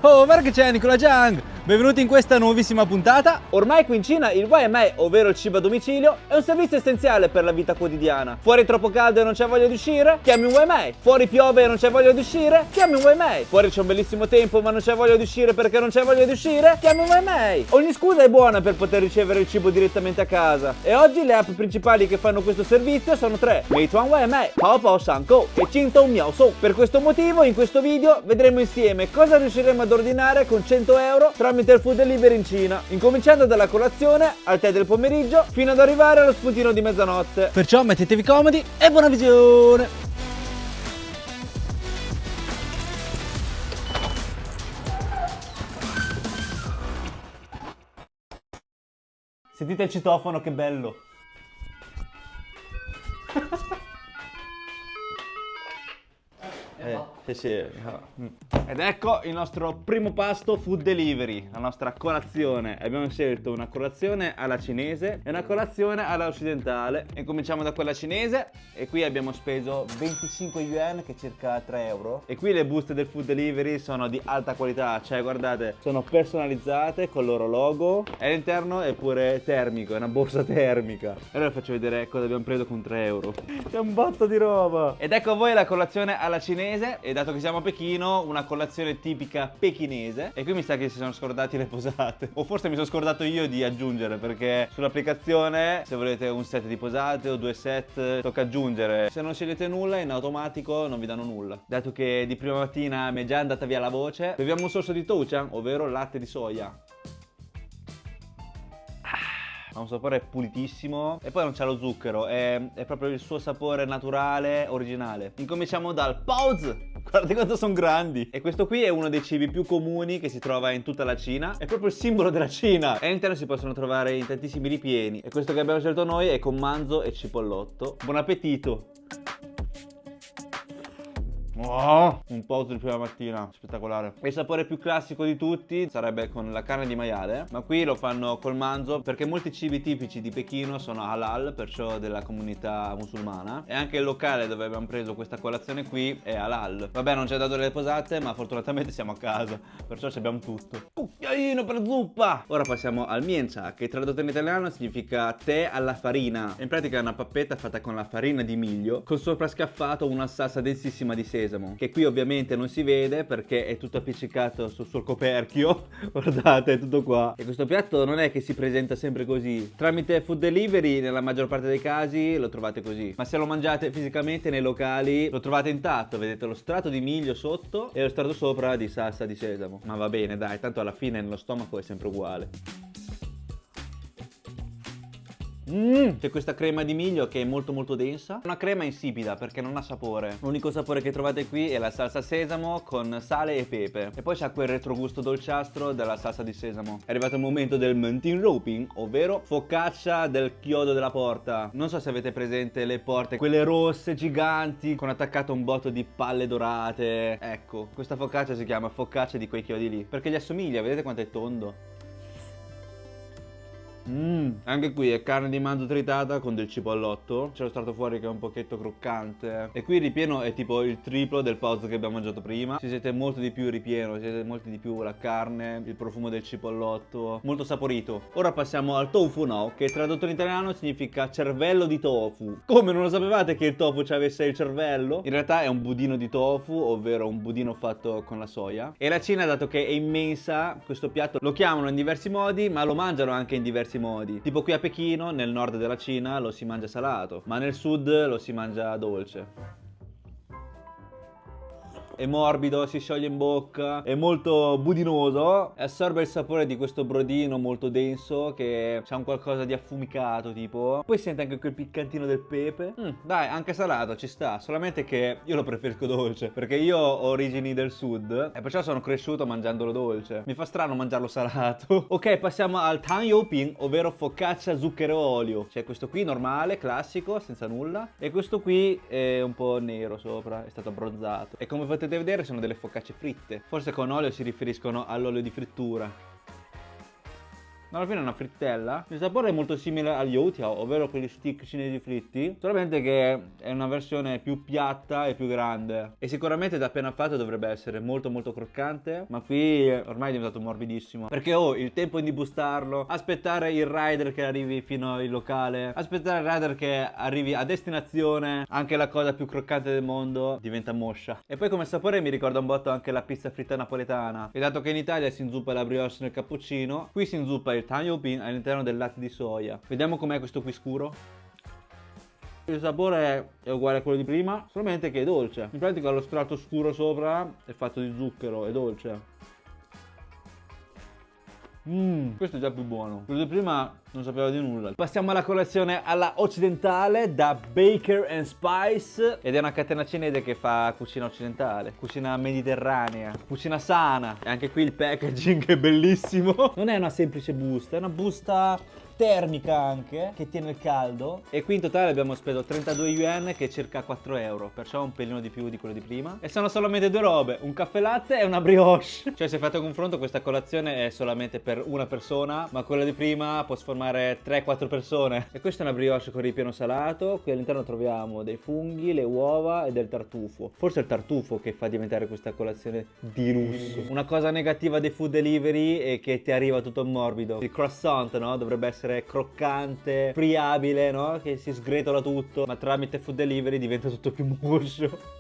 Oh, guarda che c'è Nicola Jang! Benvenuti in questa nuovissima puntata. Ormai qui in Cina il YMI, ovvero il cibo a domicilio, è un servizio essenziale per la vita quotidiana. Fuori è troppo caldo e non c'è voglia di uscire? Chiami un YMI. Fuori piove e non c'è voglia di uscire? Chiami un YMI. Fuori c'è un bellissimo tempo ma non c'è voglia di uscire perché non c'è voglia di uscire? Chiami un YMI. Ogni scusa è buona per poter ricevere il cibo direttamente a casa. E oggi le app principali che fanno questo servizio sono tre: Meituan YMI, Taobao Shankou e Jingdong Miaosong. Per questo motivo in questo video vedremo insieme cosa riusciremo ad ordinare con 100 euro tramite il food delivery in Cina, incominciando dalla colazione al tè del pomeriggio fino ad arrivare allo spuntino di mezzanotte. Perciò mettetevi comodi e buona visione! Sentite il citofono, che bello! Ed ecco il nostro primo pasto food delivery, la nostra colazione. Abbiamo scelto una colazione alla cinese e una colazione alla occidentale. E cominciamo da quella cinese e qui abbiamo speso 25 yuan, che è circa 3 euro. E qui le buste del food delivery sono di alta qualità, cioè guardate, sono personalizzate con il loro logo e all'interno è pure termico, è una borsa termica. E allora faccio vedere cosa abbiamo preso con 3 euro. C'è un botto di roba. Ed ecco a voi la colazione alla cinese. E dato che siamo a Pechino, una colazione tipica pechinese. E qui mi sa che si sono scordati le posate, o forse mi sono scordato io di aggiungere, perché sull'applicazione se volete un set di posate o 2 set tocca aggiungere. Se non scegliete nulla in automatico non vi danno nulla. Dato che di prima mattina mi è già andata via la voce, beviamo un sorso di Touchang, ovvero latte di soia. Ha un sapore pulitissimo e poi non c'è lo zucchero, è proprio il suo sapore naturale, originale. Incominciamo dal Paozi. Guardate quanto sono grandi. E questo qui è uno dei cibi più comuni che si trova in tutta la Cina. È proprio il simbolo della Cina. E all'interno si possono trovare in tantissimi ripieni. E questo che abbiamo scelto noi è con manzo e cipollotto. Buon appetito. Oh, un po' di prima mattina, spettacolare. Il sapore più classico di tutti sarebbe con la carne di maiale, ma qui lo fanno col manzo perché molti cibi tipici di Pechino sono halal, perciò della comunità musulmana, e anche il locale dove abbiamo preso questa colazione qui è halal. Vabbè, non ci ha dato le posate, ma fortunatamente siamo a casa, perciò ci abbiamo tutto. Cucchiaino per zuppa! Ora passiamo al miencha, che tradotto in italiano significa tè alla farina. In pratica è una pappetta fatta con la farina di miglio, con sopra scaffato una salsa densissima di sesamo, che qui ovviamente non si vede perché è tutto appiccicato sul coperchio. Guardate, è tutto qua. E questo piatto non è che si presenta sempre così. Tramite food delivery nella maggior parte dei casi lo trovate così, ma se lo mangiate fisicamente nei locali lo trovate intatto. Vedete lo strato di miglio sotto e lo strato sopra di salsa di sesamo. Ma va bene, dai, tanto alla fine nello stomaco è sempre uguale. C'è questa crema di miglio che è molto molto densa. Una crema insipida perché non ha sapore. L'unico sapore che trovate qui è la salsa sesamo con sale e pepe. E poi c'ha quel retrogusto dolciastro della salsa di sesamo. È arrivato il momento del Mentin Roping, ovvero focaccia del chiodo della porta. Non so se avete presente le porte, quelle rosse giganti con attaccato un botto di palle dorate. Ecco, questa focaccia si chiama focaccia di quei chiodi lì perché gli assomiglia, vedete quanto è tondo? Anche qui è carne di manzo tritata con del cipollotto. C'è lo strato fuori che è un pochetto croccante. E qui il ripieno è tipo il triplo del paozi che abbiamo mangiato prima. Si sente molto di più il ripieno, si sente molto di più la carne, il profumo del cipollotto, molto saporito. Ora passiamo al tofu no, che tradotto in italiano significa cervello di tofu. Come, non lo sapevate che il tofu ci avesse il cervello? In realtà è un budino di tofu, ovvero un budino fatto con la soia. E la Cina, dato che è immensa, questo piatto lo chiamano in diversi modi, ma lo mangiano anche in diversi modi. Tipo qui a Pechino, nel nord della Cina, lo si mangia salato, ma nel sud lo si mangia dolce. È morbido, si scioglie in bocca, è molto budinoso, assorbe il sapore di questo brodino molto denso che c'ha un qualcosa di affumicato tipo. Poi sente anche quel piccantino del pepe. Dai, anche salato ci sta, solamente che io lo preferisco dolce perché io ho origini del sud e perciò sono cresciuto mangiandolo dolce. Mi fa strano mangiarlo salato. Ok, passiamo al Tang You Ping, ovvero focaccia zucchero e olio. C'è questo qui normale, classico, senza nulla, e questo qui è un po' nero sopra, è stato abbrozzato. E come potete vedere sono delle focacce fritte. Forse con olio si riferiscono all'olio di frittura. Alla fine è una frittella. Il sapore è molto simile agli youtiao, ovvero quegli stick cinesi fritti, solamente che è una versione più piatta e più grande. E sicuramente da appena fatto dovrebbe essere molto molto croccante, ma qui ormai è diventato morbidissimo. Perché ho il tempo di bustarlo, aspettare il rider che arrivi fino al locale, aspettare il rider che arrivi a destinazione, anche la cosa più croccante del mondo diventa moscia. E poi come sapore mi ricorda un botto anche la pizza fritta napoletana. E dato che in Italia si inzuppa la brioche nel cappuccino, qui si inzuppa il tangyopin all'interno del latte di soia. Vediamo com'è questo qui scuro. Il sapore è uguale a quello di prima, solamente che è dolce. In pratica lo strato scuro sopra è fatto di zucchero, è dolce. Questo è già più buono. Quello di prima non sapeva di nulla. Passiamo alla colazione alla occidentale da Baker & Spice. Ed è una catena cinese che fa cucina occidentale, cucina mediterranea, cucina sana. E anche qui il packaging è bellissimo. Non è una semplice busta, è una busta termica anche, che tiene il caldo. E qui in totale abbiamo speso 32 yuan, che è circa 4 euro, perciò un pelino di più di quello di prima. E sono solamente due robe, un caffè latte e una brioche. Cioè, se fate un confronto, questa colazione è solamente per una persona, ma quella di prima può sformare 3-4 persone. E questa è una brioche con ripieno salato. Qui all'interno troviamo dei funghi, le uova e del tartufo. Forse è il tartufo che fa diventare questa colazione di lusso. Una cosa negativa dei food delivery è che ti arriva tutto morbido. Il croissant, no? Dovrebbe essere croccante, friabile, no? Che si sgretola tutto, ma tramite food delivery diventa tutto più moscio.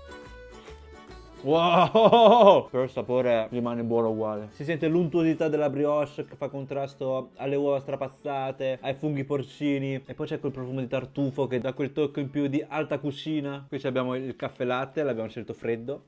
Wow! Però il sapore rimane buono uguale. Si sente l'untuosità della brioche che fa contrasto alle uova strapazzate, ai funghi porcini. E poi c'è quel profumo di tartufo che dà quel tocco in più di alta cucina. Qui abbiamo il caffè latte, l'abbiamo scelto freddo.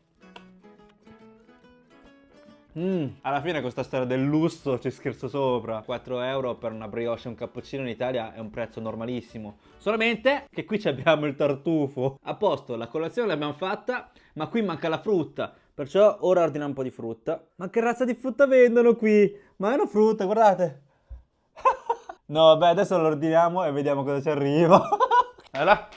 Alla fine questa storia del lusso ci scherzo sopra. 4 euro per una brioche e un cappuccino in Italia è un prezzo normalissimo. Solamente che qui abbiamo il tartufo. A posto, la colazione l'abbiamo fatta, ma qui manca la frutta. Perciò ora ordiniamo un po' di frutta. Ma che razza di frutta vendono qui? Ma è una frutta, guardate. No, vabbè, adesso lo ordiniamo e vediamo cosa ci arriva. Allora.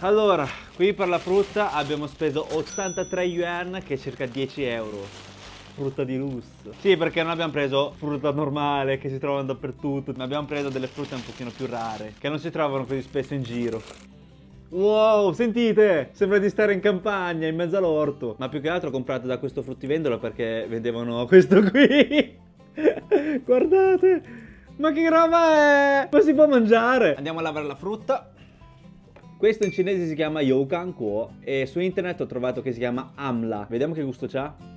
Allora, qui per la frutta abbiamo speso 83 yuan, che è circa 10 euro. Frutta di lusso. Sì, perché non abbiamo preso frutta normale che si trovano dappertutto, ma abbiamo preso delle frutte un pochino più rare, che non si trovano così spesso in giro. Wow, sentite? Sembra di stare in campagna, in mezzo all'orto. Ma più che altro ho comprato da questo fruttivendolo perché vendevano questo qui. Guardate, ma che roba è? Ma si può mangiare? Andiamo a lavare la frutta. Questo in cinese si chiama Youkan Kuo e su internet ho trovato che si chiama Amla. Vediamo che gusto c'ha.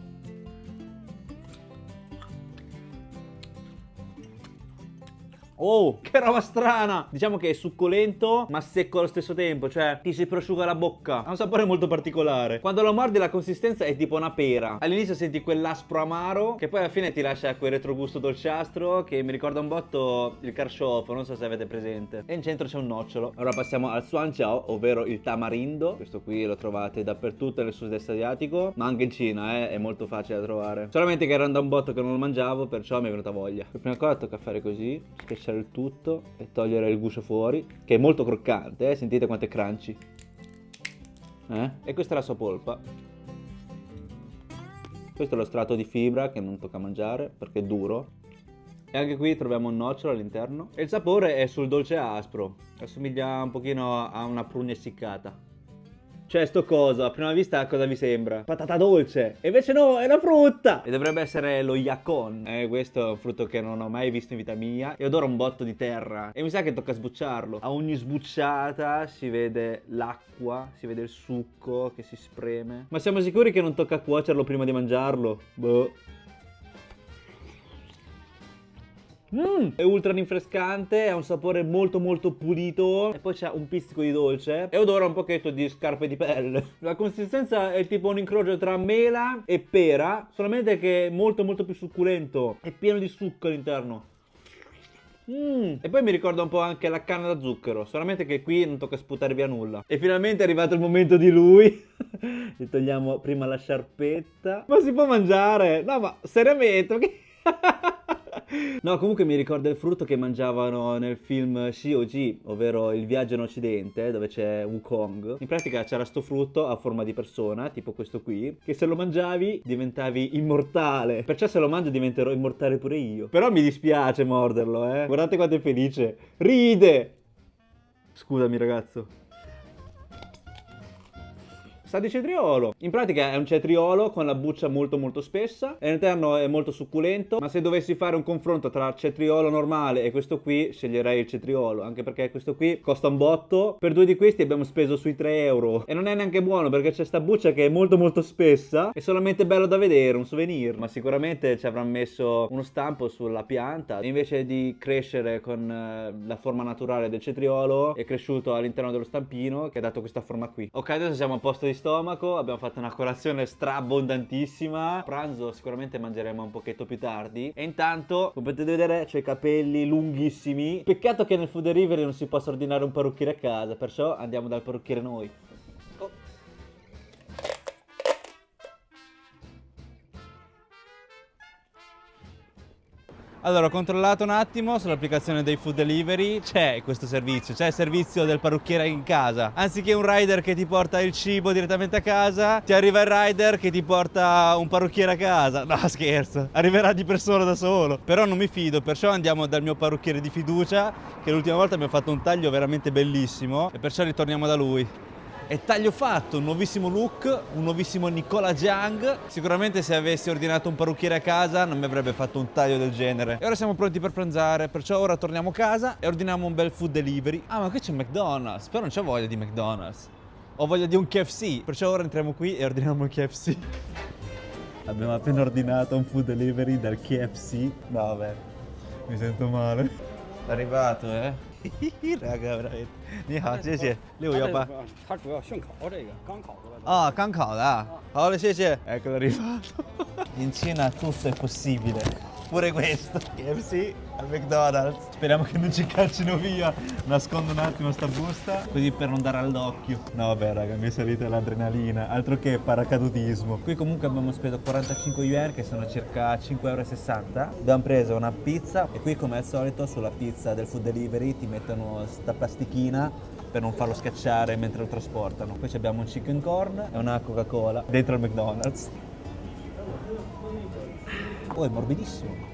Oh, che roba strana! Diciamo che è succolento ma secco allo stesso tempo, cioè ti si prosciuga la bocca. Ha un sapore molto particolare. Quando lo mordi la consistenza è tipo una pera. All'inizio senti quell'aspro amaro che poi alla fine ti lascia quel retrogusto dolciastro che mi ricorda un botto il carciofo, non so se avete presente. E in centro c'è un nocciolo. Ora passiamo al suanqiao, ovvero il tamarindo. Questo qui lo trovate dappertutto nel sud-est asiatico, ma anche in Cina, è molto facile da trovare. Solamente che era da un botto che non lo mangiavo, perciò mi è venuta voglia. Per prima cosa tocca fare così, schiacciare il tutto e togliere il guscio fuori, che è molto croccante, sentite quanto è crunchy. E questa è la sua polpa. Questo è lo strato di fibra che non tocca mangiare perché è duro. E anche qui troviamo un nocciolo all'interno. E il sapore è sul dolce aspro, assomiglia un pochino a una prugna essiccata. Cioè, sto coso, a prima vista cosa vi sembra? Patata dolce! E invece no, è una frutta! E dovrebbe essere lo yakon. Questo è un frutto che non ho mai visto in vita mia. E odora un botto di terra. E mi sa che tocca sbucciarlo. A ogni sbucciata si vede l'acqua, si vede il succo che si spreme. Ma siamo sicuri che non tocca cuocerlo prima di mangiarlo? Boh. È ultra rinfrescante, ha un sapore molto molto pulito e poi c'ha un pizzico di dolce e odora un pochetto di scarpe di pelle. La consistenza è tipo un incrocio tra mela e pera, solamente che è molto molto più succulento, è pieno di succo all'interno. E poi mi ricorda un po' anche la canna da zucchero, solamente che qui non tocca sputare via nulla. E finalmente è arrivato il momento di lui. Gli togliamo prima la sciarpetta. Ma si può mangiare? No, ma seriamente? No, comunque mi ricorda il frutto che mangiavano nel film COG, ovvero Il viaggio in Occidente, dove c'è Wukong. In pratica c'era sto frutto a forma di persona, tipo questo qui, che se lo mangiavi diventavi immortale. Perciò se lo mangio diventerò immortale pure io. Però mi dispiace morderlo, eh. Guardate quanto è felice. Ride! Scusami, ragazzo. Sa di cetriolo. In pratica è un cetriolo con la buccia molto molto spessa e all'interno è molto succulento, ma se dovessi fare un confronto tra cetriolo normale e questo qui sceglierei il cetriolo, anche perché questo qui costa un botto. Per 2 di questi abbiamo speso sui 3 euro e non è neanche buono perché c'è sta buccia che è molto molto spessa. È solamente bello da vedere, un souvenir, ma sicuramente ci avranno messo uno stampo sulla pianta e invece di crescere con la forma naturale del cetriolo è cresciuto all'interno dello stampino che ha dato questa forma qui. Ok, adesso siamo a posto di stomaco, abbiamo fatto una colazione strabbondantissima. A pranzo sicuramente mangeremo un pochetto più tardi e intanto, come potete vedere, c'ho i capelli lunghissimi. Peccato che nel food delivery non si possa ordinare un parrucchiere a casa, perciò andiamo dal parrucchiere noi. Allora, ho controllato un attimo sull'applicazione dei food delivery, c'è questo servizio, c'è il servizio del parrucchiere in casa. Anziché un rider che ti porta il cibo direttamente a casa, ti arriva il rider che ti porta un parrucchiere a casa. No, scherzo, arriverà di persona da solo. Però non mi fido, perciò andiamo dal mio parrucchiere di fiducia, che l'ultima volta mi ha fatto un taglio veramente bellissimo, e perciò ritorniamo da lui. E taglio fatto, un nuovissimo look, un nuovissimo Nicola Jung. Sicuramente se avessi ordinato un parrucchiere a casa non mi avrebbe fatto un taglio del genere. E ora siamo pronti per pranzare, perciò ora torniamo a casa e ordiniamo un bel food delivery. Ah, ma qui c'è un McDonald's, però non c'ho voglia di McDonald's. Ho voglia di un KFC, perciò ora entriamo qui e ordiniamo il KFC. Abbiamo appena ordinato un food delivery dal KFC. No, vabbè, mi sento male. È arrivato, eh? Raga, veramente. 你好，谢谢。6幺八。它主要现烤这个，刚烤出来的。 Ah, 刚烤的啊. Allora, sì, sì. Eccolo arrivato. In Cina tutto è possibile. Pure questo. KFC al McDonald's. Speriamo che non ci caccino via. Nascondo un attimo sta busta, così per non dare all'occhio. No, vabbè, raga, mi è salita l'adrenalina. Altro che paracadutismo. Qui comunque abbiamo speso 45 yuan, che sono circa 5,60 euro. Abbiamo preso una pizza e qui, come al solito, sulla pizza del food delivery ti mettono sta plastichina per non farlo schiacciare mentre lo trasportano. Poi abbiamo un chicken corn e una Coca-Cola dentro il McDonald's. Oh, è morbidissimo.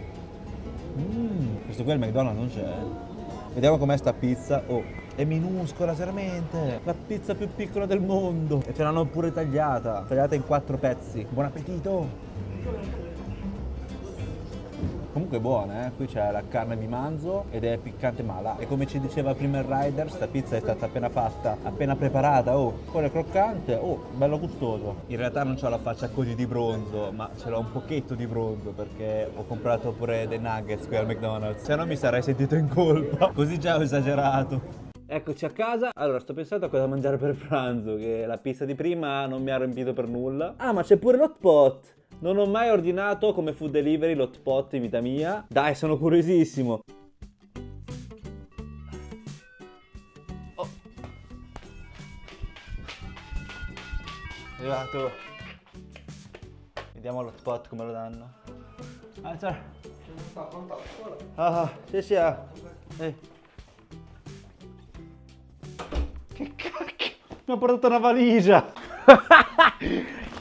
Questo qui al McDonald's non c'è. Vediamo com'è sta pizza. Oh, è minuscola, seriamente. La pizza più piccola del mondo. E ce l'hanno pure tagliata in 4 pezzi. Buon appetito! Comunque è buona, eh? Qui c'è la carne di manzo ed è piccante mala. E come ci diceva prima il rider, sta pizza è stata appena fatta, appena preparata. Oh, poi è croccante, oh, bello gustoso. In realtà non c'ho la faccia così di bronzo, ma ce l'ho un pochetto di bronzo perché ho comprato pure dei nuggets qui al McDonald's. Se no mi sarei sentito in colpa. Così già ho esagerato. Eccoci a casa. Allora, sto pensando a cosa mangiare per pranzo, che la pizza di prima non mi ha riempito per nulla. Ah, ma c'è pure l'hot pot. Non ho mai ordinato come food delivery l'hot pot in vita mia. Dai, sono curiosissimo. Oh. È arrivato. Vediamo l'hot pot come lo danno. Ah, ciao. Ah, sì, sì. Che cacchio. Mi ha portato una valigia.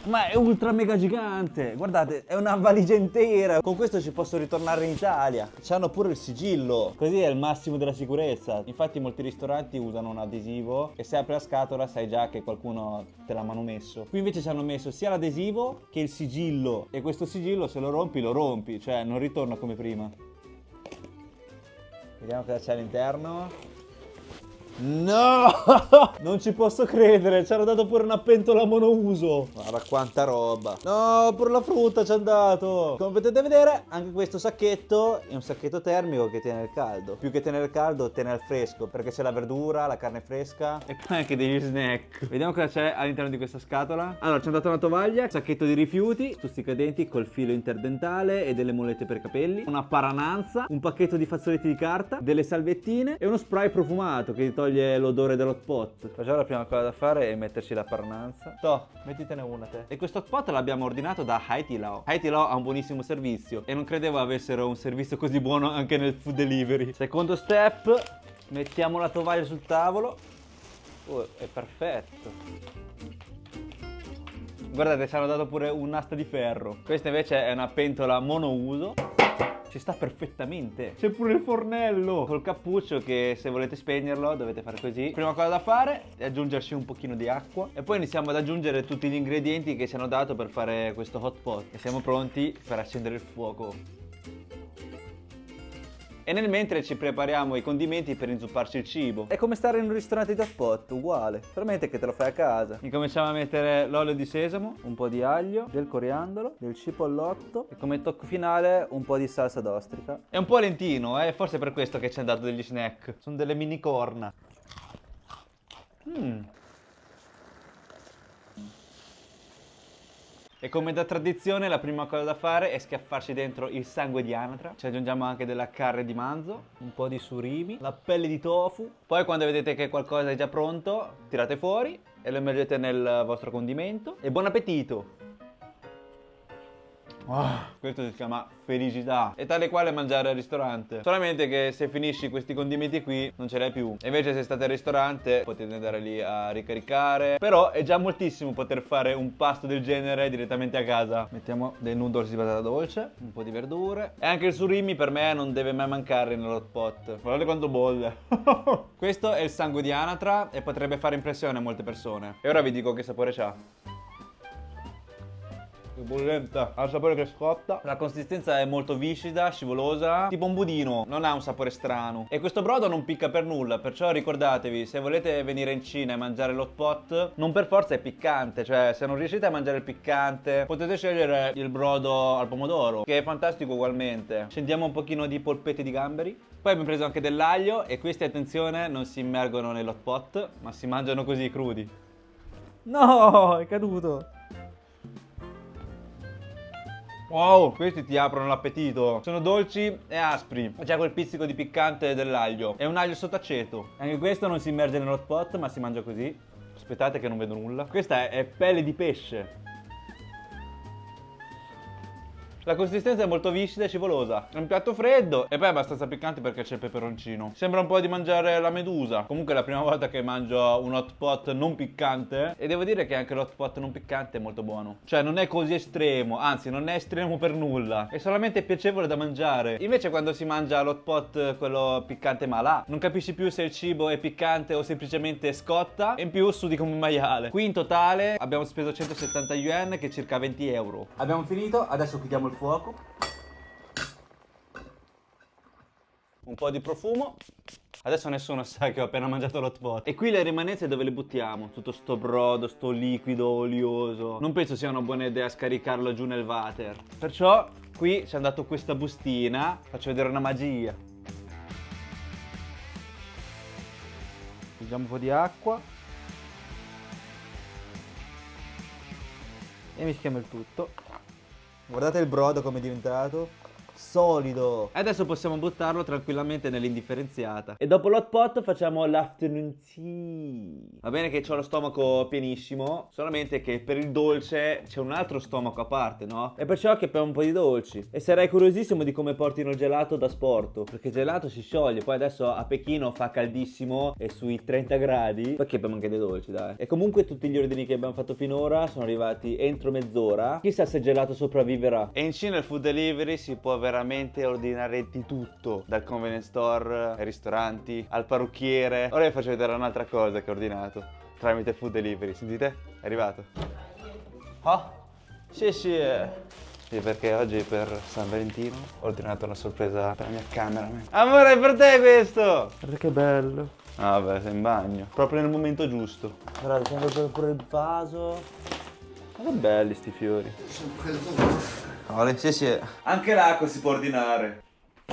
Ma è ultra mega gigante, guardate, è una valigia intera. Con questo ci posso ritornare in Italia. C'hanno pure il sigillo, così è il massimo della sicurezza. Infatti molti ristoranti usano un adesivo e se apri la scatola sai già che qualcuno te l'ha manomesso. Qui invece ci hanno messo sia l'adesivo che il sigillo, e questo sigillo se lo rompi, cioè non ritorna come prima. Vediamo cosa c'è all'interno. No! Non ci posso credere, ci hanno dato pure una pentola monouso. Guarda quanta roba. No, pure la frutta ci hanno dato. Come potete vedere, anche questo sacchetto è un sacchetto termico che tiene il caldo. Più che tenere il caldo, tiene il fresco, perché c'è la verdura, la carne fresca e poi anche degli snack. Vediamo cosa c'è all'interno di questa scatola. Allora, ci hanno dato una tovaglia, sacchetto di rifiuti, stuzzicadenti col filo interdentale e delle molette per i capelli, una parananza, un pacchetto di fazzoletti di carta, delle salvettine e uno spray profumato che ti toglie toglie l'odore dell'hot pot. Perciò la prima cosa da fare è metterci la parnanza. Toh, mettitene una te. E questo hot pot l'abbiamo ordinato da Haidilao. Haidilao ha un buonissimo servizio e non credevo avessero un servizio così buono anche nel food delivery. Secondo step, mettiamo la tovaglia sul tavolo. Oh, è perfetto. Guardate, ci hanno dato pure un'asta di ferro. Questa invece è una pentola monouso. Ci sta perfettamente. C'è pure il fornello col cappuccio che se volete spegnerlo dovete fare così. Prima cosa da fare è aggiungerci un pochino di acqua e poi iniziamo ad aggiungere tutti gli ingredienti che ci hanno dato per fare questo hot pot. E siamo pronti per accendere il fuoco. E nel mentre ci prepariamo i condimenti per inzupparci il cibo. È come stare in un ristorante di hot pot, uguale. Solamente che te lo fai a casa. Incominciamo a mettere l'olio di sesamo, un po' di aglio, del coriandolo, del cipollotto e come tocco finale un po' di salsa d'ostrica. È un po' lentino, forse è per questo che ci hanno dato degli snack. Sono delle mini corna. E come da tradizione la prima cosa da fare è schiaffarci dentro il sangue di anatra. Ci aggiungiamo anche della carne di manzo, un po' di surimi, la pelle di tofu. Poi quando vedete che qualcosa è già pronto, tirate fuori e lo immergete nel vostro condimento. E buon appetito! Questo si chiama felicità. È tale quale mangiare al ristorante. Solamente che se finisci questi condimenti qui non ce l'hai più. E invece se state al ristorante potete andare lì a ricaricare. Però è già moltissimo poter fare un pasto del genere direttamente a casa. Mettiamo dei noodles di patata dolce, un po' di verdure. E anche il surimi per me non deve mai mancare nell'hot pot. Guardate quanto bolle. Questo è il sangue di anatra e potrebbe fare impressione a molte persone. E ora vi dico che sapore c'ha. È bollente, ha il sapore che scotta. La consistenza è molto viscida, scivolosa, tipo un budino, non ha un sapore strano. E questo brodo non picca per nulla, perciò ricordatevi, se volete venire in Cina e mangiare l'hot pot, non per forza è piccante, cioè se non riuscite a mangiare il piccante, potete scegliere il brodo al pomodoro, che è fantastico ugualmente. Scendiamo un pochino di polpette di gamberi. Poi abbiamo preso anche dell'aglio e questi, attenzione, non si immergono nell'hot pot, ma si mangiano così crudi. No, è caduto. Wow, questi ti aprono l'appetito. Sono dolci e aspri. C'è quel pizzico di piccante dell'aglio. È un aglio sott'aceto. Anche questo non si immerge nell'hot pot, ma si mangia così. Aspettate che non vedo nulla. Questa è pelle di pesce. La consistenza è molto viscida e scivolosa. È un piatto freddo e poi è abbastanza piccante perché c'è il peperoncino. Sembra un po' di mangiare la medusa. Comunque è la prima volta che mangio un hot pot non piccante. E devo dire che anche l'hot pot non piccante è molto buono. Cioè non è così estremo, anzi non è estremo per nulla. È solamente piacevole da mangiare. Invece quando si mangia l'hot pot quello piccante malà, non capisci più se il cibo è piccante o semplicemente scotta. E in più sudi come un maiale. Qui in totale abbiamo speso 170 yuan, che è circa 20 euro. Abbiamo finito, adesso chiudiamo il fuoco. Un po' di profumo. Adesso nessuno sa che ho appena mangiato l'hot pot. E qui le rimanenze dove le buttiamo? Tutto sto brodo, sto liquido olioso. Non penso sia una buona idea scaricarlo giù nel water. Perciò qui ci hanno dato questa bustina. Faccio vedere una magia. Aggiungiamo un po' di acqua e mischiamo il tutto. Guardate il brodo come è diventato solido. E adesso possiamo buttarlo tranquillamente nell'indifferenziata. E dopo l'hot pot facciamo l'afternoon tea. Va bene che ho lo stomaco pienissimo, solamente che per il dolce c'è un altro stomaco a parte, no? E perciò che per un po' di dolci. E sarei curiosissimo di come portino il gelato da sporto, perché il gelato si scioglie. Poi adesso a Pechino fa caldissimo e sui 30 gradi. Perché abbiamo anche dei dolci, dai. E comunque tutti gli ordini che abbiamo fatto finora sono arrivati entro mezz'ora. Chissà se il gelato sopravviverà. E in Cina il food delivery si può veramente ordinare di tutto, dal convenience store ai ristoranti al parrucchiere. Ora vi faccio vedere un'altra cosa che ho ordinato tramite food delivery. Sentite? È arrivato. Ah, sì sì. Sì, perché oggi per San Valentino ho ordinato una sorpresa per la mia cameraman. Amore, è per te questo! Guarda che bello. Ah, vabbè, sei in bagno. Proprio nel momento giusto. Guarda, c'è pure il vaso. Ma che belli sti fiori. Sì, sì. Anche l'acqua si può ordinare.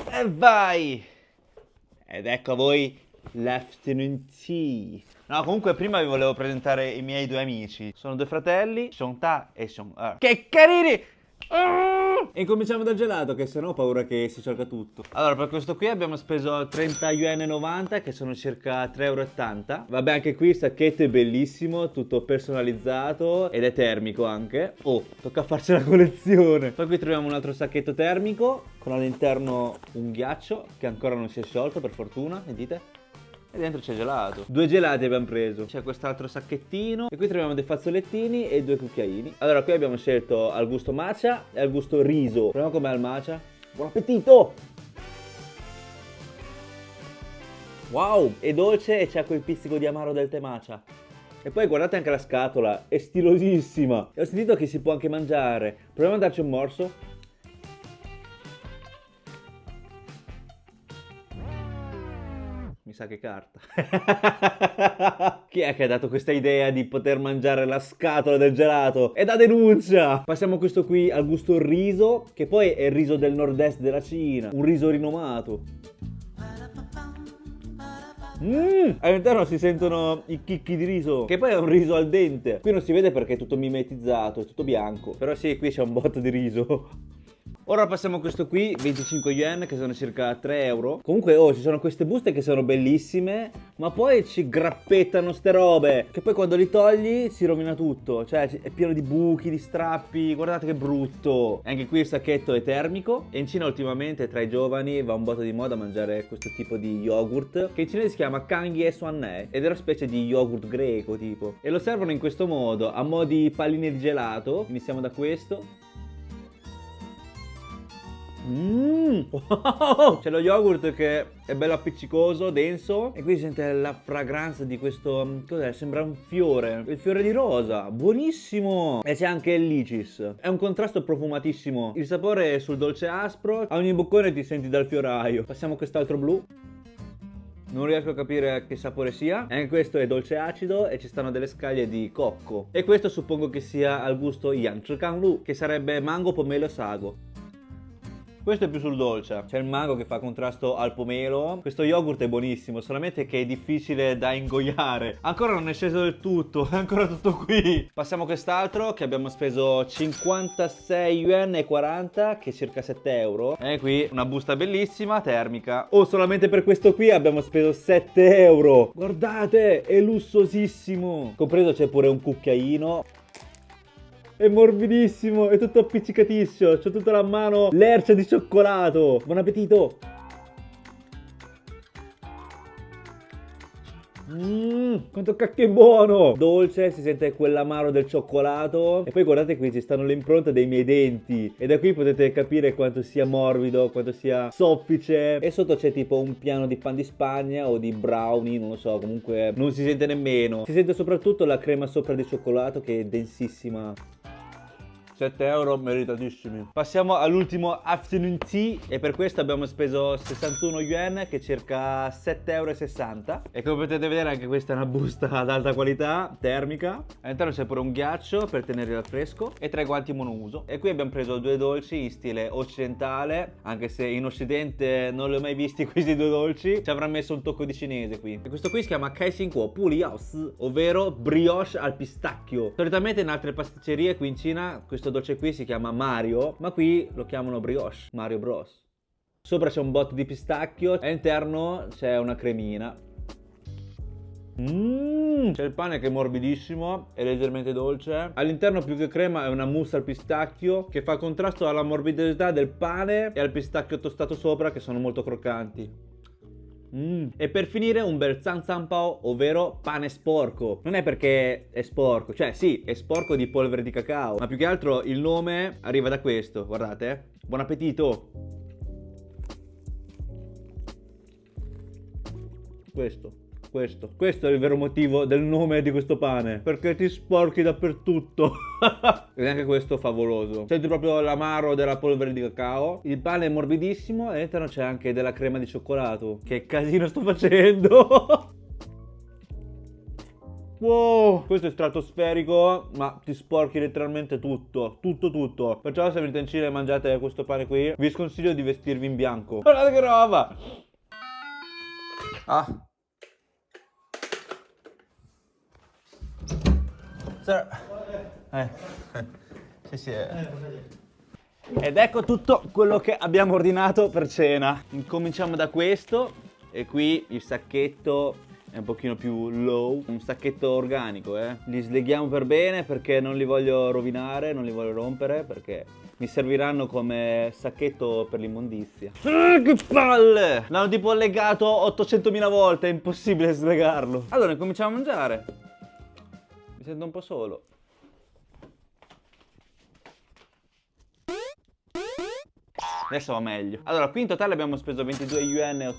E vai! Ed ecco a voi l'afternoon tea. No, comunque prima vi volevo presentare i miei due amici. Sono due fratelli, Sean Ta e Sean Er. Che carini! E incominciamo dal gelato, che sennò ho paura che si sciolga tutto. Allora, per questo qui abbiamo speso 30,90 yuan, che sono circa 3,80 €. Vabbè, anche qui il sacchetto è bellissimo, tutto personalizzato ed è termico anche. Oh, tocca farci la collezione. Poi qui troviamo un altro sacchetto termico con all'interno un ghiaccio che ancora non si è sciolto, per fortuna, sentite? E dentro c'è gelato. 2 gelati abbiamo preso. C'è quest'altro sacchettino. E qui troviamo dei fazzolettini e 2 cucchiaini. Allora, qui abbiamo scelto al gusto matcha e al gusto riso. Proviamo com'è al matcha. Buon appetito! Wow! È dolce e c'ha quel pizzico di amaro del tè matcha. E poi guardate anche la scatola, è stilosissima. E ho sentito che si può anche mangiare. Proviamo a darci un morso. Mi sa che carta. Chi è che ha dato questa idea di poter mangiare la scatola del gelato? È da denuncia! Passiamo a questo qui al gusto riso, che poi è il riso del nord-est della Cina. Un riso rinomato. All'interno si sentono i chicchi di riso, che poi è un riso al dente. Qui non si vede perché è tutto mimetizzato, è tutto bianco. Però sì, qui c'è un botto di riso. Ora passiamo a questo qui, 25 yuan, che sono circa 3 €. Comunque, oh, ci sono queste buste che sono bellissime, ma poi ci grappettano ste robe, che poi quando li togli si rovina tutto. Cioè, è pieno di buchi, di strappi, guardate che brutto. E anche qui il sacchetto è termico. E in Cina ultimamente, tra i giovani, va un botto di moda mangiare questo tipo di yogurt, che in cinese si chiama Kangye Suanne, ed è una specie di yogurt greco, tipo. E lo servono in questo modo, a mo' di palline di gelato. Iniziamo da questo. Wow! C'è lo yogurt che è bello appiccicoso, denso, e qui si sente la fragranza di questo, cos'è? Sembra un fiore, il fiore di rosa, buonissimo! E c'è anche il licis, è un contrasto profumatissimo, il sapore è sul dolce aspro, a ogni boccone ti senti dal fioraio. Passiamo a quest'altro blu. Non riesco a capire che sapore sia. E anche questo è dolce acido e ci stanno delle scaglie di cocco. E questo suppongo che sia al gusto Yang, che sarebbe mango, pomelo e sago. Questo è più sul dolce, c'è il mango che fa contrasto al pomelo. Questo yogurt è buonissimo, solamente che è difficile da ingoiare. Ancora non è sceso del tutto, è ancora tutto qui. Passiamo a quest'altro che abbiamo speso 56,40 yuan, che è circa 7 €. E qui una busta bellissima, termica. Oh, solamente per questo qui abbiamo speso 7 €. Guardate, è lussosissimo. Compreso c'è pure un cucchiaino. È morbidissimo, è tutto appiccicatissimo. C'ho tutta la mano lercia di cioccolato. Buon appetito. Quanto cacchio è buono. Dolce, si sente quell'amaro del cioccolato. E poi guardate qui, ci stanno le impronte dei miei denti. E da qui potete capire quanto sia morbido, quanto sia soffice. E sotto c'è tipo un piano di pan di Spagna o di brownie, non lo so. Comunque non si sente nemmeno. Si sente soprattutto la crema sopra di cioccolato, che è densissima. 7 € meritatissimi. Passiamo all'ultimo afternoon tea, e per questo abbiamo speso 61 yuan, che è circa 7,60 €. E come potete vedere anche questa è una busta ad alta qualità, termica. All'interno c'è pure un ghiaccio per tenerli al fresco e 3 guanti monouso. E qui abbiamo preso 2 dolci in stile occidentale, anche se in occidente non li ho mai visti questi 2 dolci. Ci avrà messo un tocco di cinese qui. E questo qui si chiama Kai Xin Kuo Pu Liao Si, ovvero brioche al pistacchio. Solitamente in altre pasticcerie qui in Cina questo dolce qui si chiama Mario, ma qui lo chiamano brioche, Mario Bros. Sopra c'è un botto di pistacchio e all'interno c'è una cremina. C'è il pane che è morbidissimo e leggermente dolce. All'interno più che crema è una mousse al pistacchio che fa contrasto alla morbidità del pane e al pistacchio tostato sopra, che sono molto croccanti. E per finire un bel zhang zhang pao, ovvero pane sporco. Non è perché è sporco, cioè sì, è sporco di polvere di cacao, ma più che altro il nome arriva da questo, guardate. Buon appetito! Questo è il vero motivo del nome di questo pane, perché ti sporchi dappertutto. Ed anche questo favoloso. Senti proprio l'amaro della polvere di cacao. Il pane è morbidissimo e all'interno c'è anche della crema di cioccolato. Che casino sto facendo! Wow, questo è stratosferico, ma ti sporchi letteralmente tutto. Perciò se venite in Cina e mangiate questo pane qui, vi sconsiglio di vestirvi in bianco. Guardate che roba! Ah. Sir. 谢谢。Ed ecco tutto quello che abbiamo ordinato per cena. Incominciamo da questo. E qui il sacchetto è un pochino più low, un sacchetto organico, Li sleghiamo per bene perché non li voglio rovinare, non li voglio rompere, perché mi serviranno come sacchetto per l'immondizia. Che palle! L'hanno tipo legato 800.000 volte, è impossibile slegarlo. Allora, cominciamo a mangiare. Mi sento un po' solo. Adesso va meglio. Allora, qui in totale abbiamo speso 22,80 yuan,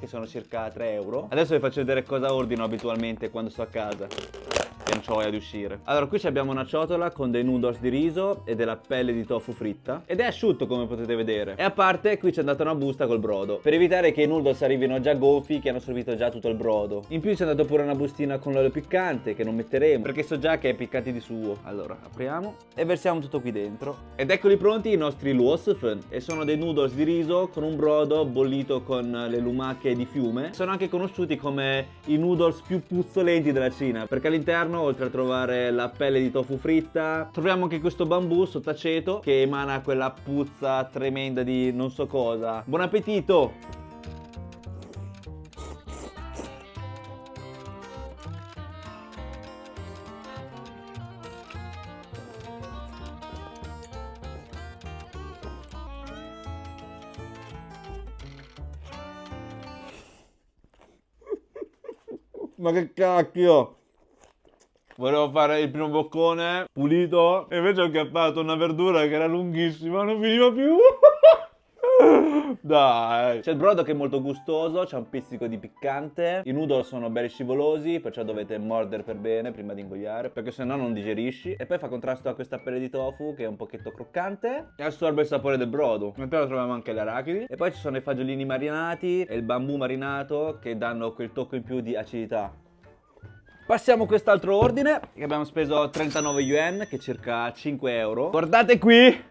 che sono circa 3 euro. Adesso vi faccio vedere cosa ordino abitualmente quando sto a casa, che non c'ho voglia di uscire. Allora, qui abbiamo una ciotola con dei noodles di riso e della pelle di tofu fritta. Ed è asciutto, come potete vedere. E a parte, qui c'è andata una busta col brodo, per evitare che i noodles arrivino già gonfi, che hanno assorbito già tutto il brodo. In più c'è andata pure una bustina con l'olio piccante, che non metteremo, perché so già che è piccante di suo. Allora, apriamo e versiamo tutto qui dentro. Ed eccoli pronti i nostri luosfen. E sono dei noodles di riso con un brodo bollito con le lumache di fiume. Sono anche conosciuti come i noodles più puzzolenti della Cina, perché all'interno, oltre a trovare la pelle di tofu fritta, troviamo anche questo bambù sott'aceto che emana quella puzza tremenda di non so cosa. Buon appetito! Ma che cacchio! Volevo fare il primo boccone pulito e invece ho acchiappato una verdura che era lunghissima, non finiva più. Dai. C'è il brodo che è molto gustoso, c'è un pizzico di piccante. I noodles sono belli scivolosi, perciò dovete mordere per bene prima di ingoiare, perché sennò non digerisci. E poi fa contrasto a questa pelle di tofu che è un pochetto croccante e assorbe il sapore del brodo. E poi troviamo anche le arachidi. E poi ci sono i fagiolini marinati e il bambù marinato che danno quel tocco in più di acidità. Passiamo a quest'altro ordine, che abbiamo speso 39 yuan, che è circa 5 euro. Guardate qui!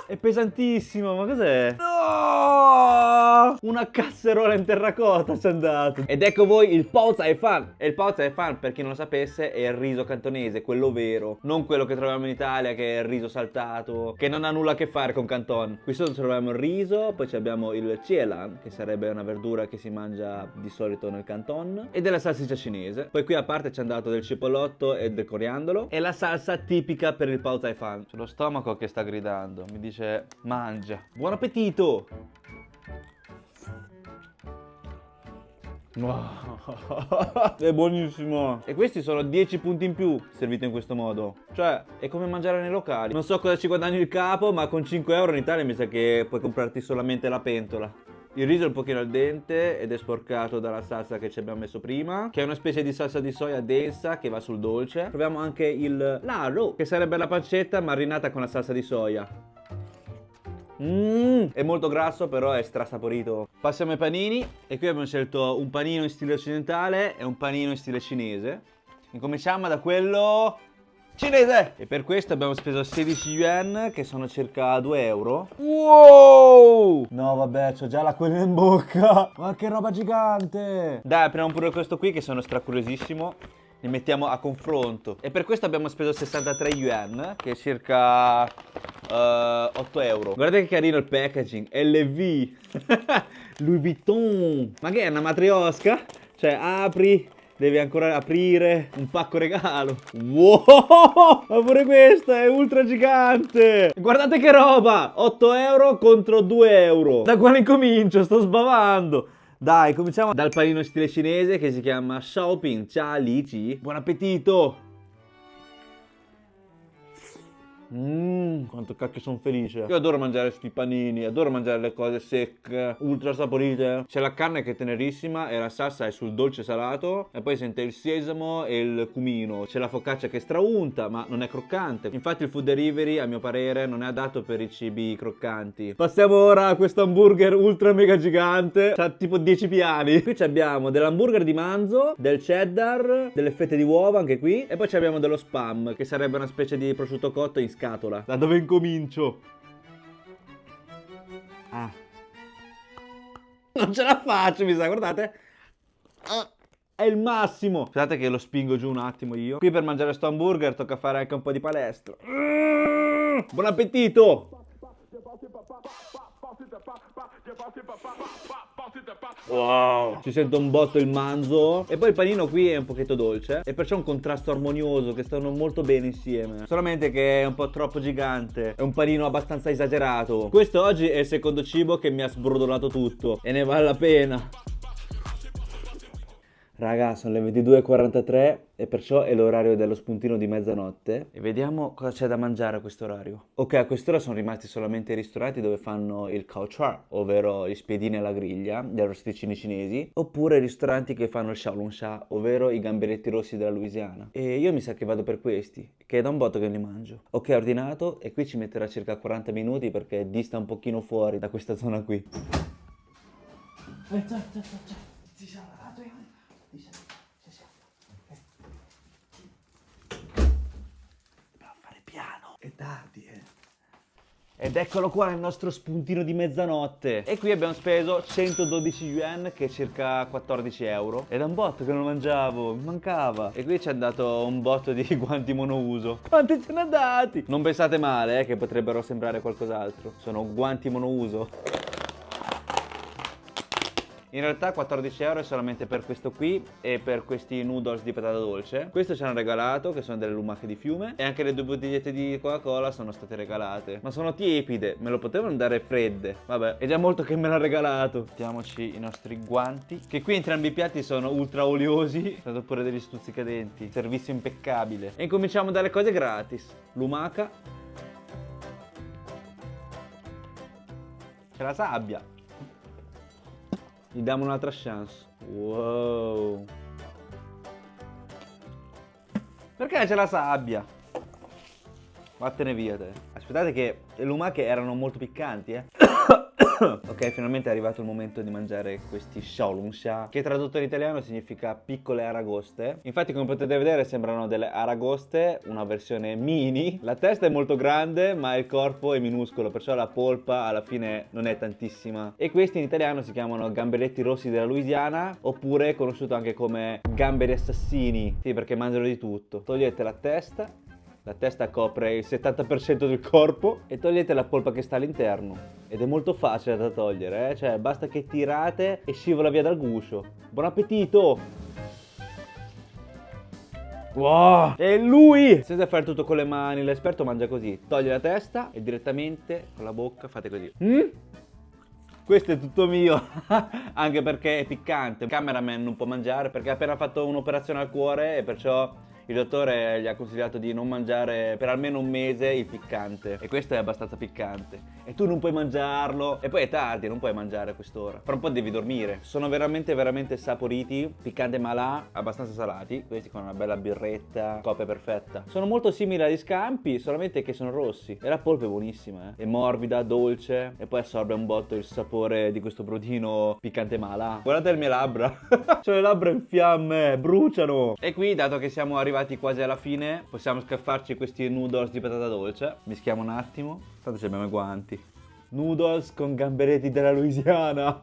È pesantissimo, ma cos'è? No! Una casserola in terracotta c'è andato. Ed ecco voi il Pao Zai Fan. E il Pao Zai Fan, per chi non lo sapesse, è il riso cantonese, quello vero. Non quello che troviamo in Italia, che è il riso saltato, che non ha nulla a che fare con Canton. Qui sotto troviamo il riso, poi abbiamo il Chielan, che sarebbe una verdura che si mangia di solito nel Canton, e della salsiccia cinese. Poi qui a parte c'è andato del cipollotto e del coriandolo, e la salsa tipica per il Pao Zai Fan. C'è lo stomaco che sta gridando, mi dice mangia. Buon appetito! È buonissimo. E questi sono 10 punti in più servito in questo modo. Cioè è come mangiare nei locali. Non so cosa ci guadagni il capo, ma con 5 euro in Italia mi sa che puoi comprarti solamente la pentola. Il riso è un pochino al dente ed è sporcato dalla salsa che ci abbiamo messo prima, che è una specie di salsa di soia densa che va sul dolce. Proviamo anche il laro, che sarebbe la pancetta marinata con la salsa di soia. È molto grasso, però è strasaporito. Passiamo ai panini. E qui abbiamo scelto un panino in stile occidentale e un panino in stile cinese. Incominciamo da quello cinese. E per questo abbiamo speso 16 yuan, che sono circa 2 euro. Wow! No vabbè, c'ho già l'acquolina in bocca. Ma che roba gigante! Dai, apriamo pure questo qui che sono stracuriosissimo. Li mettiamo a confronto. E per questo abbiamo speso 63 yuan, che è circa 8 euro. Guardate che carino il packaging. LV Louis Vuitton. Ma che è una matriosca? Cioè apri, devi ancora aprire un pacco regalo. Wow! Ma pure questa è ultra gigante. Guardate che roba. 8 euro contro 2 euro. Da quale incomincio? Sto sbavando. Dai, cominciamo dal panino in stile cinese che si chiama Xiaoping Cha Li Ji. Buon appetito! Quanto cacchio sono felice. Io adoro mangiare sti panini, adoro mangiare le cose secche, ultra saporite. C'è la carne che è tenerissima e la salsa è sul dolce salato. E poi sente il sesamo e il cumino. C'è la focaccia che è straunta ma non è croccante. Infatti il food delivery, a mio parere, non è adatto per i cibi croccanti. Passiamo ora a questo hamburger ultra mega gigante. C'ha tipo 10 piani. Qui abbiamo dell'hamburger di manzo, del cheddar, delle fette di uova anche qui. E poi abbiamo dello spam, che sarebbe una specie di prosciutto cotto in scatola. Da dove incomincio? Non ce la faccio, mi sa, guardate. È il massimo. Aspettate che lo spingo giù un attimo io. Qui per mangiare sto hamburger tocca fare anche un po' di palestra. Buon appetito! Wow, si sente un botto il manzo. E poi il panino qui è un pochetto dolce e perciò è un contrasto armonioso che stanno molto bene insieme. Solamente che è un po' troppo gigante. È un panino abbastanza esagerato. Questo oggi è il secondo cibo che mi ha sbrodolato tutto e ne vale la pena. Raga, sono le 22:43 e perciò è l'orario dello spuntino di mezzanotte. E vediamo cosa c'è da mangiare a questo orario. Ok, a quest'ora sono rimasti solamente i ristoranti dove fanno il khao char, ovvero gli spiedini alla griglia, gli arrosticini cinesi, oppure i ristoranti che fanno il xiaolong sha, ovvero i gamberetti rossi della Louisiana. E io mi sa che vado per questi, che è da un botto che li mangio. Ok, ho ordinato e qui ci metterà circa 40 minuti perché dista un pochino fuori da questa zona qui. È tardi, Ed eccolo qua il nostro spuntino di mezzanotte. E qui abbiamo speso 112 yuan, che è circa 14 euro. È da un botto che non mangiavo, mi mancava. E qui ci è andato un botto di guanti monouso. Quanti ce ne ha dati? Non pensate male, che potrebbero sembrare qualcos'altro. Sono guanti monouso. In realtà 14 euro è solamente per questo qui e per questi noodles di patata dolce. Questo ci hanno regalato, che sono delle lumache di fiume. E anche le 2 bottigliette di Coca-Cola sono state regalate. Ma sono tiepide, me lo potevano dare fredde. Vabbè, è già molto che me l'ha regalato. Mettiamoci i nostri guanti, che qui entrambi i piatti sono ultra oliosi. Sono stato pure degli stuzzicadenti. Servizio impeccabile. E incominciamo dalle cose gratis. Lumaca. C'è la sabbia. Gli diamo un'altra chance. Wow. Perché c'è la sabbia? Vattene via te. Aspettate che le lumache erano molto piccanti, Ok, finalmente è arrivato il momento di mangiare questi xiaolong sha, che tradotto in italiano significa piccole aragoste. Infatti, come potete vedere, sembrano delle aragoste, una versione mini. La testa è molto grande, ma il corpo è minuscolo, perciò la polpa alla fine non è tantissima. E questi in italiano si chiamano gamberetti rossi della Louisiana, oppure conosciuto anche come gamberi assassini. Sì, perché mangiano di tutto. Togliete la testa. La testa copre il 70% del corpo e togliete la polpa che sta all'interno. Ed è molto facile da togliere, Cioè, basta che tirate e scivola via dal guscio. Buon appetito! Wow! E lui! Senza fare tutto con le mani, l'esperto mangia così. Toglie la testa e direttamente con la bocca fate così. Questo è tutto mio, anche perché è piccante. Il cameraman non può mangiare perché ha appena fatto un'operazione al cuore e perciò il dottore gli ha consigliato di non mangiare per almeno un mese il piccante. E questo è abbastanza piccante. E tu non puoi mangiarlo. E poi è tardi, non puoi mangiare a quest'ora. Fra un po' devi dormire. Sono veramente saporiti. Piccante malà, abbastanza salati. Questi con una bella birretta, coppia perfetta. Sono molto simili agli scampi, solamente che sono rossi. E la polpa è buonissima, È morbida, dolce. E poi assorbe un botto il sapore di questo brodino piccante malà. Guardate le mie labbra. C'ho le labbra in fiamme, bruciano. E qui, dato che siamo arrivati quasi alla fine, possiamo scaffarci questi noodles di patata dolce. Mischiamo un attimo, tanto ci abbiamo i guanti. Noodles con gamberetti della Louisiana.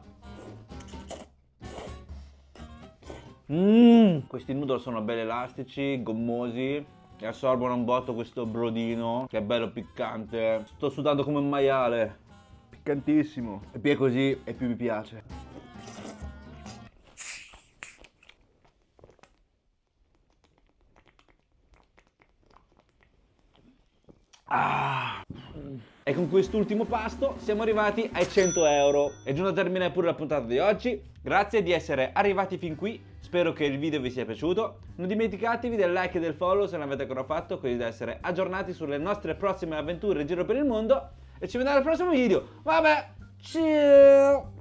Questi noodles sono belli elastici, gommosi e assorbono un botto questo brodino che è bello piccante. Sto sudando come un maiale, piccantissimo. E più è così e più mi piace. E con quest'ultimo pasto siamo arrivati ai 100 euro. È giunto a termine pure la puntata di oggi. Grazie di essere arrivati fin qui. Spero che il video vi sia piaciuto. Non dimenticatevi del like e del follow se non l'avete ancora fatto, così da essere aggiornati sulle nostre prossime avventure in giro per il mondo. E ci vediamo al prossimo video. Vabbè, ciao!